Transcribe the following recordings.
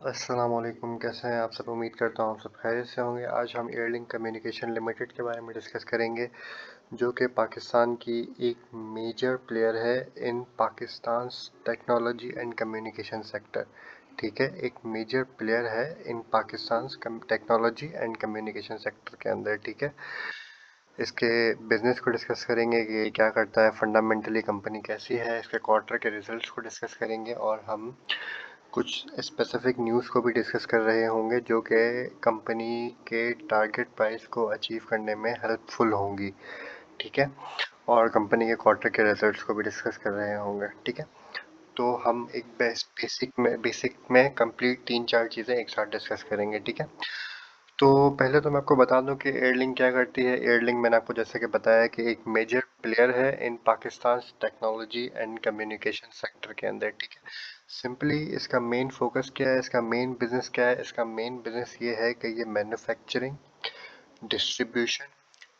अस्सलाम वालेकुम, कैसे हैं आप सब? उम्मीद करता हूँ आप सब खैरियत से होंगे। आज हम एयरलिंक कम्युनिकेशन लिमिटेड के बारे में डिस्कस करेंगे, जो कि पाकिस्तान की एक मेजर प्लेयर है in Pakistan technology and communication sector. ठीक है, एक मेजर प्लेयर है in Pakistan technology and communication sector के अंदर। ठीक है, इसके बिजनेस को डिस्कस करेंगे कि ये क्या करता है, फंडामेंटली कंपनी कैसी है, इसके क्वार्टर के रिजल्ट्स को डिस्कस करेंगे और हम कुछ स्पेसिफिक न्यूज़ को भी डिस्कस कर रहे होंगे जो कि कंपनी के टारगेट प्राइस को अचीव करने में हेल्पफुल होंगी। ठीक है, और कंपनी के क्वार्टर के रिजल्ट्स को भी डिस्कस कर रहे होंगे। ठीक है, तो हम एक बेसिक में कंप्लीट 3-4 चीज़ें एक साथ डिस्कस करेंगे। ठीक है, तो पहले तो मैं आपको बता दूं कि एयरलिंक क्या करती है। एयरलिंक मैंने आपको जैसे कि बताया कि एक मेजर प्लेयर है in Pakistan technology and communication sector के अंदर। ठीक है, सिंपली इसका मेन फोकस क्या है, इसका मेन बिजनेस क्या है? इसका मेन बिजनेस ये है कि ये manufacturing, distribution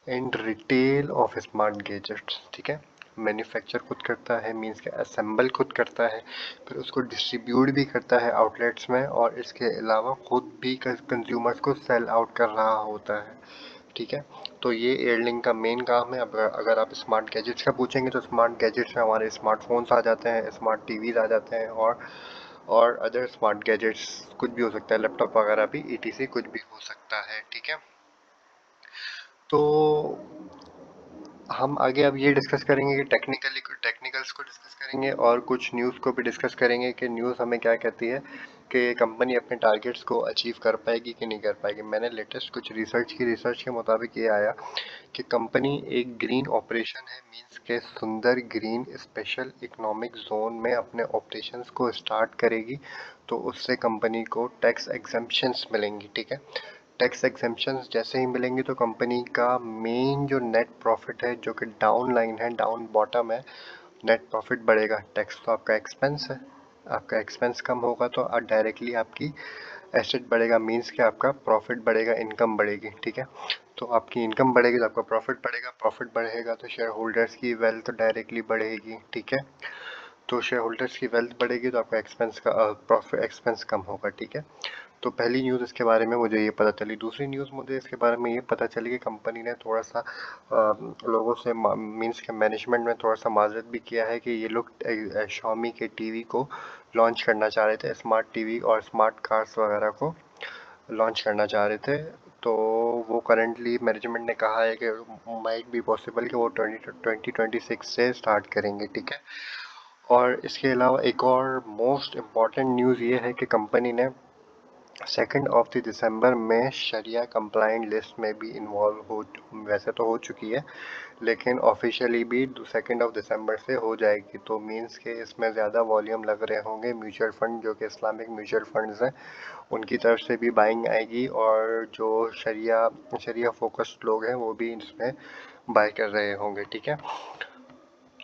and retail of smart gadgets. ठीक है, मैन्युफैक्चर खुद करता है, मींस के असेंबल खुद करता है, फिर उसको डिस्ट्रीब्यूट भी करता है आउटलेट्स में, और इसके अलावा खुद भी कंज्यूमर्स को सेल आउट कर रहा होता है। ठीक है, तो ये एयरलिंक का मेन काम है। अब अगर आप स्मार्ट गैजेट्स का पूछेंगे तो स्मार्ट गैजेट्स में हमारे स्मार्टफोन्स आ जाते हैं, स्मार्ट टीवीज आ जाते हैं, और अदर स्मार्ट गैजेट्स कुछ भी हो सकता है, लैपटॉप वगैरह भी, ईटीसी कुछ भी हो सकता है। ठीक है, तो हम आगे अब ये डिस्कस करेंगे कि टेक्निकल्स को डिस्कस करेंगे और कुछ न्यूज़ को भी डिस्कस करेंगे कि न्यूज़ हमें क्या कहती है कि कंपनी अपने टारगेट्स को अचीव कर पाएगी कि नहीं कर पाएगी। मैंने लेटेस्ट कुछ रिसर्च के मुताबिक ये आया कि कंपनी एक ग्रीन ऑपरेशन है, मींस के सुंदर ग्रीन स्पेशल इकोनॉमिक जोन में अपने ऑपरेशंस को स्टार्ट करेगी, तो उससे कंपनी को टैक्स एग्जम्पशंस मिलेंगी। ठीक है, टैक्स एग्जम्पशंस जैसे ही मिलेंगी तो कंपनी का मेन जो नेट प्रॉफिट है, जो कि डाउन लाइन है, डाउन बॉटम है, नेट प्रॉफिट बढ़ेगा। टैक्स तो आपका एक्सपेंस है, आपका एक्सपेंस कम होगा तो डायरेक्टली आपकी एसेट बढ़ेगा, मींस कि आपका प्रॉफिट बढ़ेगा, इनकम बढ़ेगी। ठीक है, तो आपकी इनकम बढ़ेगी तो आपका प्रॉफिट बढ़ेगा, प्रॉफिट बढ़ेगा तो शेयर होल्डर्स की वेल्थ डायरेक्टली बढ़ेगी। ठीक है, तो शेयर होल्डर्स की वेल्थ बढ़ेगी तो आपका एक्सपेंस का प्रॉफिट एक्सपेंस कम होगा। ठीक है, तो पहली न्यूज़ इसके बारे में मुझे ये पता चली। दूसरी न्यूज़ मुझे इसके बारे में ये पता चली कि कंपनी ने थोड़ा सा लोगों से, मींस के मैनेजमेंट में थोड़ा सा माजरत भी किया है कि ये लोग Xiaomi के टीवी को लॉन्च करना चाह रहे थे, स्मार्ट टीवी और स्मार्ट कार्स वगैरह को लॉन्च करना चाह रहे थे। तो वो करंटली मैनेजमेंट ने कहा है कि माइट बी पॉसिबल कि वो 2026 से स्टार्ट करेंगे। ठीक है, और इसके अलावा एक और मोस्ट इम्पॉर्टेंट न्यूज़ ये है कि कंपनी ने 2 दिसंबर में शरिया कंप्लाइंट लिस्ट में भी इन्वॉल्व हो, वैसे तो हो चुकी है, लेकिन ऑफिशियली भी 2 दिसंबर से हो जाएगी। तो मींस के इसमें ज़्यादा वॉल्यूम लग रहे होंगे, म्यूचुअल फंड जो कि इस्लामिक म्यूचुअल फंड्स हैं उनकी तरफ से भी बाइंग आएगी, और जो शरिया शरिया फोकस्ड लोग हैं वो भी इसमें बाय कर रहे होंगे। ठीक है,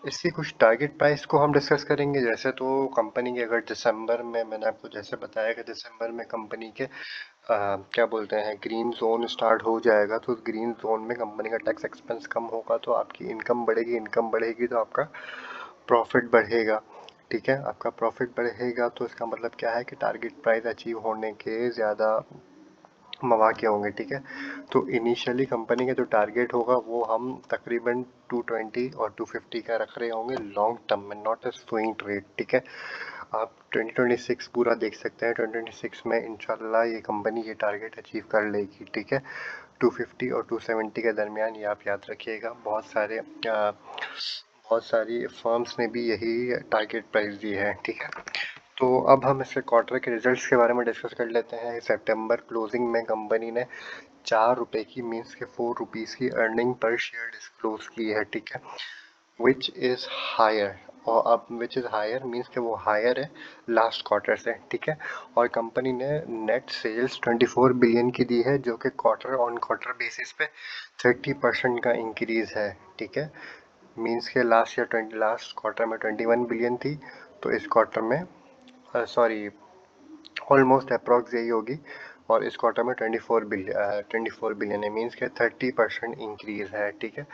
इसकी कुछ टारगेट प्राइस को हम डिस्कस करेंगे। जैसे तो कंपनी के अगर दिसंबर में, मैंने आपको जैसे बताया कि दिसंबर में कंपनी के क्या बोलते हैं, ग्रीन जोन स्टार्ट हो जाएगा, तो उस ग्रीन जोन में कंपनी का टैक्स एक्सपेंस कम होगा तो आपकी इनकम बढ़ेगी, इनकम बढ़ेगी तो आपका प्रॉफिट बढ़ेगा। ठीक है, आपका प्रॉफिट बढ़ेगा तो इसका मतलब क्या है कि टारगेट प्राइस अचीव होने के ज़्यादा मौके होंगे। ठीक है, तो इनिशियली कंपनी का जो टारगेट होगा वो हम तकरीबन 220 और 250 का रख रहे होंगे लॉन्ग टर्म में, नॉट ए स्विंग ट्रेड। ठीक है, आप 2026 पूरा देख सकते हैं, 2026 में इंशाल्लाह ये कंपनी ये टारगेट अचीव कर लेगी। ठीक है, 250 और 270 के दरमियान, ये आप याद रखिएगा। बहुत सारी फर्म्स ने भी यही टारगेट प्राइस दी है। ठीक है, तो अब हम इसके क्वार्टर के रिजल्ट्स के बारे में डिस्कस कर लेते हैं। सितंबर क्लोजिंग में कंपनी ने 4 रुपए की, मीन्स के 4 रुपीज़ की अर्निंग पर शेयर डिस्क्लोज की है। ठीक है, विच इज़ हायर, और अब विच इज़ हायर मीन्स कि वो हायर है लास्ट क्वार्टर से। ठीक है, और कंपनी ने नेट सेल्स 24 बिलियन की दी है, जो कि क्वार्टर ऑन क्वार्टर बेसिस पे 30% का इंक्रीज़ है। ठीक है, मीन्स के लास्ट क्वार्टर में 21 बिलियन थी, तो इस क्वार्टर में, सॉरी, ऑलमोस्ट अप्रॉक्स यही होगी, और इस क्वार्टर में 24 बिलियन है, मीन्स के 30% इंक्रीज है। ठीक है,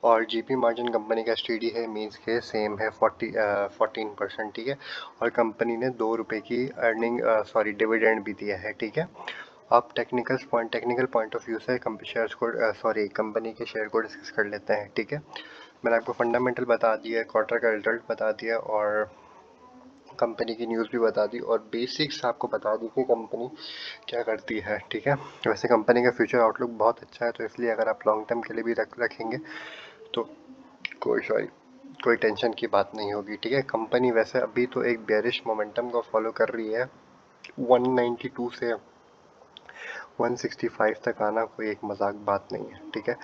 और जीपी मार्जिन कंपनी का एसटीडी है मीन्स के सेम है 14%, ठीक है। और कंपनी ने ₹2 की अर्निंग डिविडेंड भी दिया है, ठीक है। अब टेक्निकल पॉइंट ऑफ व्यू से शेयर्स को कंपनी के शेयर को डिस्कस कर लेते हैं, ठीक है। मैंने आपको फंडामेंटल बता दिया, क्वार्टर का रिजल्ट बता दिया और कंपनी की न्यूज़ भी बता दी और बेसिक्स आपको बता दी कि कंपनी क्या करती है, ठीक है। वैसे कंपनी का फ्यूचर आउटलुक बहुत अच्छा है, तो इसलिए अगर आप लॉन्ग टर्म के लिए भी रखेंगे तो कोई टेंशन की बात नहीं होगी, ठीक है। कंपनी वैसे अभी तो एक बेयरिश मोमेंटम को फॉलो कर रही है। 192 से 165 तक आना कोई एक मजाक बात नहीं है, ठीक है।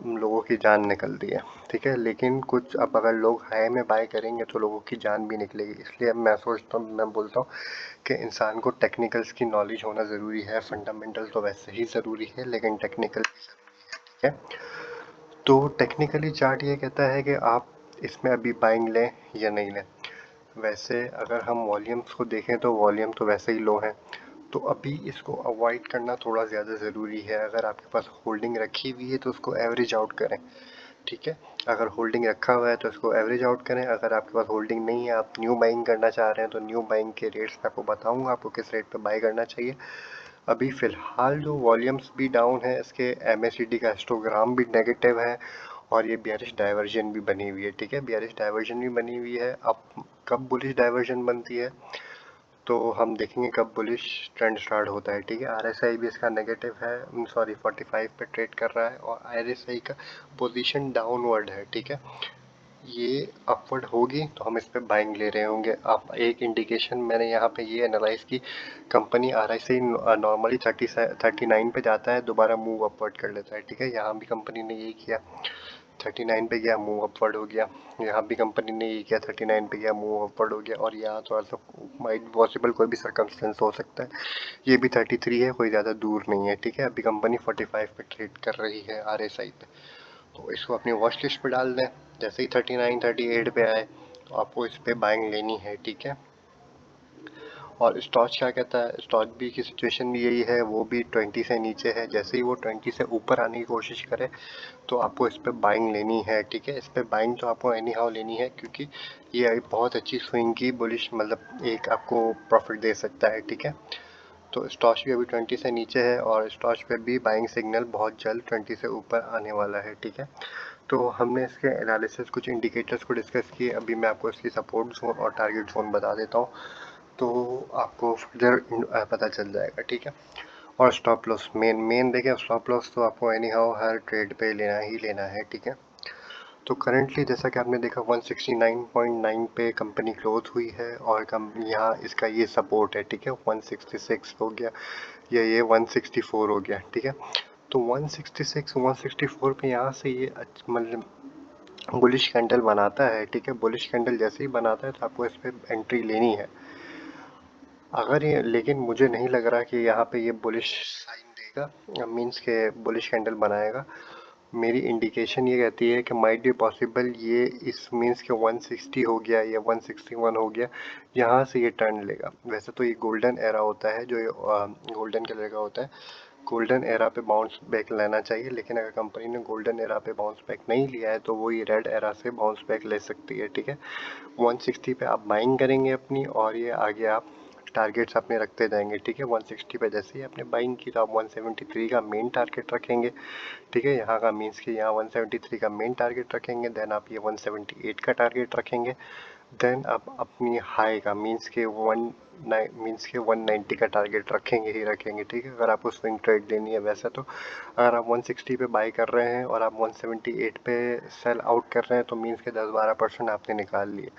लोगों की जान निकलती है, ठीक है। लेकिन कुछ अब अगर लोग हाई में बाय करेंगे तो लोगों की जान भी निकलेगी, इसलिए मैं सोचता हूँ, मैं बोलता हूँ कि इंसान को टेक्निकल्स की नॉलेज होना ज़रूरी है। फंडामेंटल तो वैसे ही ज़रूरी है, लेकिन टेक्निकल भी ज़रूरी है, ठीक है। तो टेक्निकली चार्ट ये कहता है कि आप इसमें अभी बाइंग लें या नहीं लें। वैसे अगर हम वॉल्यूम्स को देखें तो वॉल्यूम तो वैसे ही लो है, तो अभी इसको अवॉइड करना थोड़ा ज़्यादा ज़रूरी है। अगर आपके पास होल्डिंग रखी हुई है तो उसको एवरेज आउट करें, ठीक है। अगर होल्डिंग रखा हुआ है तो उसको एवरेज आउट करें। अगर आपके पास होल्डिंग नहीं है, आप न्यू बाइंग करना चाह रहे हैं, तो न्यू बाइंग के रेट्स मैं आपको बताऊंगा आपको किस रेट पे बाई करना चाहिए। अभी फ़िलहाल जो वॉल्यूम्स भी डाउन है, इसके एमएसीडी का हिस्टोग्राम भी नेगेटिव है और ये बियरिश डाइवर्जन भी बनी हुई है, ठीक है। बियरिश डाइवर्जन भी बनी हुई है। अब कब बुलिश डाइवर्जन बनती है तो हम देखेंगे कब बुलिश ट्रेंड स्टार्ट होता है, ठीक है। आरएसआई भी इसका नेगेटिव है, 45 पे ट्रेड कर रहा है और आरएसआई का पोजीशन डाउनवर्ड है, ठीक है। ये अपवर्ड होगी तो हम इस पे बाइंग ले रहे होंगे। आप एक इंडिकेशन मैंने यहाँ पे ये एनालाइज की, कंपनी आरएसआई नॉर्मली 39 पे जाता है, दोबारा मूव अपवर्ड कर लेता है, ठीक है। यहाँ भी कंपनी ने यही किया, 39 पे गया, मूव अपवर्ड हो गया। यहाँ भी कंपनी ने ये किया, 39 पे गया, मूव अपवर्ड हो गया। और यहाँ थोड़ा सा माइट पॉसिबल कोई भी सर्कमस्टेंस हो सकता है। ये भी 33 है, कोई ज़्यादा दूर नहीं है, ठीक है। अभी कंपनी 45 पे ट्रेड कर रही है आरएसआई पे, तो इसको अपनी वॉच लिस्ट पे डाल दें। जैसे ही 39 38 पे आए तो आपको इस पे बाइंग लेनी है, ठीक है। और स्टॉच क्या कहता है, स्टॉच भी की सिचुएशन भी यही है, वो भी 20 से नीचे है। जैसे ही वो 20 से ऊपर आने की कोशिश करे तो आपको इस पे बाइंग लेनी है, ठीक है। इस पे बाइंग तो आपको एनी हाउ लेनी है, क्योंकि ये एक बहुत अच्छी स्विंग की बुलिश मतलब एक आपको प्रॉफिट दे सकता है, ठीक है। तो स्टॉच भी अभी 20 से नीचे है और स्टॉच पे भी बाइंग सिग्नल बहुत जल्द 20 से ऊपर आने वाला है, ठीक है। तो हमने इसके एनालिसिस कुछ इंडिकेटर्स को डिस्कस किए। अभी मैं आपको इसकी सपोर्ट जोन और टारगेट जोन बता देता हूँ, तो आपको फर्दर पता चल जाएगा, ठीक है। और स्टॉप लॉस मेन देखें, स्टॉप लॉस तो आपको एनी हाउ हर ट्रेड पे लेना ही लेना है, ठीक है। तो करंटली जैसा कि आपने देखा 169.9 पे कंपनी क्लोज हुई है और यहाँ इसका ये सपोर्ट है, ठीक है। 166 हो गया या ये 164 हो गया, ठीक है। तो 166 164 पे यहाँ से ये मतलब बुलिश कैंडल बनाता है, ठीक है। बुलिश कैंडल जैसे ही बनाता है तो आपको इस पे एंट्री लेनी है। अगर ये, लेकिन मुझे नहीं लग रहा कि यहाँ पे ये बुलिश साइन देगा, मींस के बुलिश कैंडल बनाएगा। मेरी इंडिकेशन ये कहती है कि माइट बी पॉसिबल ये इस मींस के 160 हो गया या 161 हो गया, यहाँ से ये टर्न लेगा। वैसे तो ये गोल्डन एरा होता है, जो गोल्डन कलर का होता है, गोल्डन एरा पे बाउंस बैक लेना चाहिए। लेकिन अगर कंपनी ने गोल्डन एरा पे बाउंस बैक नहीं लिया है तो वो ये रेड एरा से बाउंस बैक ले सकती है, ठीक है। 160 पे आप बाइंग करेंगे अपनी और ये आगे आप टारगेट्स अपने रखते जाएंगे, ठीक है। 160 पे जैसे ही आपने बाइंग की तो आप 173 का मेन टारगेट रखेंगे, ठीक है। यहाँ का मीन्स कि यहाँ 173 का मेन टारगेट रखेंगे, देन आप ये 178 का टारगेट रखेंगे, देन आप अपनी हाई का मीन्स के 190 का टारगेट रखेंगे ही रखेंगे, ठीक है। अगर आपको स्विंग ट्रेड लेनी है वैसे तो अगर आप 160 पे बाई कर रहे हैं और आप 178 पे सेल आउट कर रहे हैं तो मीन्स के 10-12% आपने निकाल लिए।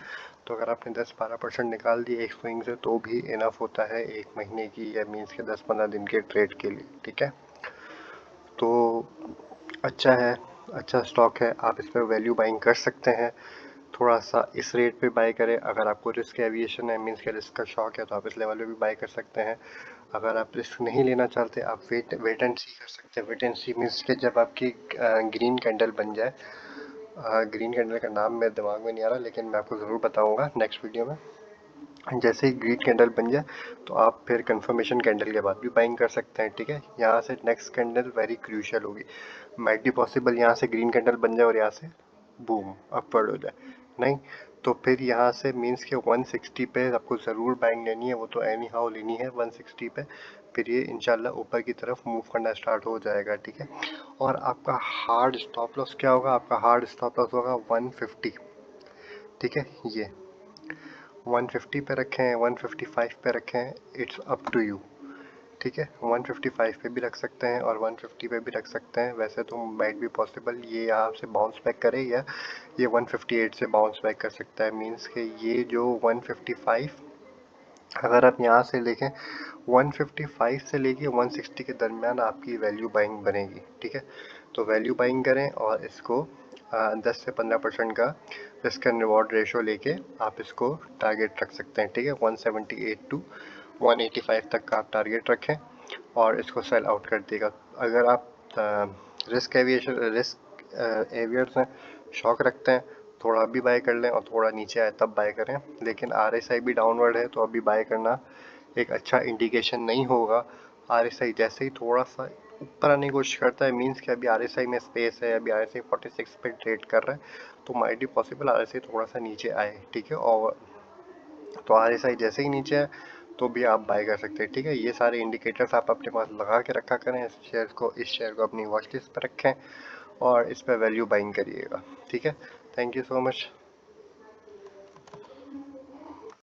तो अगर आपने 10-12% निकाल दिए एक स्विंग से तो भी इनफ होता है एक महीने की या मीन्स के 10-15 दिन के ट्रेड के लिए, ठीक है। तो अच्छा है, अच्छा स्टॉक है, आप इस पर वैल्यू बाइंग कर सकते हैं। थोड़ा सा इस रेट पे बाय करें। अगर आपको रिस्क एविएशन है मीन्स के रिस्क का शौक है तो आप इस लेवल पे भी बाय कर सकते हैं। अगर आप रिस्क नहीं लेना चाहते आप वेट एंड सी कर सकते हैं। वेट एंड सी मीन्स के जब आपकी ग्रीन कैंडल बन जाए, ग्रीन कैंडल का नाम मेरे दिमाग में नहीं आ रहा लेकिन मैं आपको ज़रूर बताऊंगा नेक्स्ट वीडियो में। जैसे ही ग्रीन कैंडल बन जाए तो आप फिर कंफर्मेशन कैंडल के बाद भी बाइंग कर सकते हैं, ठीक है। यहाँ से नेक्स्ट कैंडल वेरी क्रूशियल होगी, माइट बी पॉसिबल यहाँ से ग्रीन कैंडल बन जाए और यहाँ से बूम अपवर्ड हो जाए, नहीं तो फिर यहाँ से मीन्स के 160 पे आपको ज़रूर बाइंग लेनी है, वो तो एनी हाउ लेनी है 160 पे। फिर ये इंशाल्लाह ऊपर की तरफ मूव करना स्टार्ट हो जाएगा, ठीक है। और आपका हार्ड स्टॉप लॉस क्या होगा? आपका हार्ड स्टॉप लॉस होगा 150, ठीक है। ये 150 पे रखें, 155 पे रखें, इट्स अप टू यू, ठीक है। 155 पे भी रख सकते हैं और 150 पे भी रख सकते हैं। वैसे तो माइट भी पॉसिबल ये यहाँ से बाउंस बैक करे या ये 158 से बाउंस बैक कर सकता है, मींस कि ये जो 155 अगर आप यहाँ से देखें 155 से लेके 160 के दरमियान आपकी वैल्यू बाइंग बनेगी, ठीक है। तो वैल्यू बाइंग करें और इसको 10 से 15% का रिस्क एंड रिवॉर्ड रेशो लेके आप इसको टारगेट रख सकते हैं, ठीक है। 178 टू 185 तक का आप टारगेट रखें और इसको सेल आउट कर देगा। अगर आप रिस्क एवियर्स हैं, शौक रखते हैं, थोड़ा अभी बाय कर लें और थोड़ा नीचे आए तब बाय करें। लेकिन RSI भी डाउनवर्ड है तो अभी बाय करना एक अच्छा इंडिकेशन नहीं होगा। RSI जैसे ही थोड़ा सा ऊपर आने की कोशिश करता है, मींस कि अभी RSI में स्पेस है, अभी RSI 46 पे ट्रेड कर रहा है, तो माइट बी पॉसिबल RSI थोड़ा सा नीचे आए, ठीक है। और तो RSI जैसे ही नीचे है तो भी आप बाय कर सकते हैं, ठीक है। ये सारे इंडिकेटर्स आप अपने पास लगा के रखा करें। इस शेयर को अपनी वॉच लिस्ट पर रखें और इस पर वैल्यू बाइंग करिएगा, ठीक है। Thank you so much.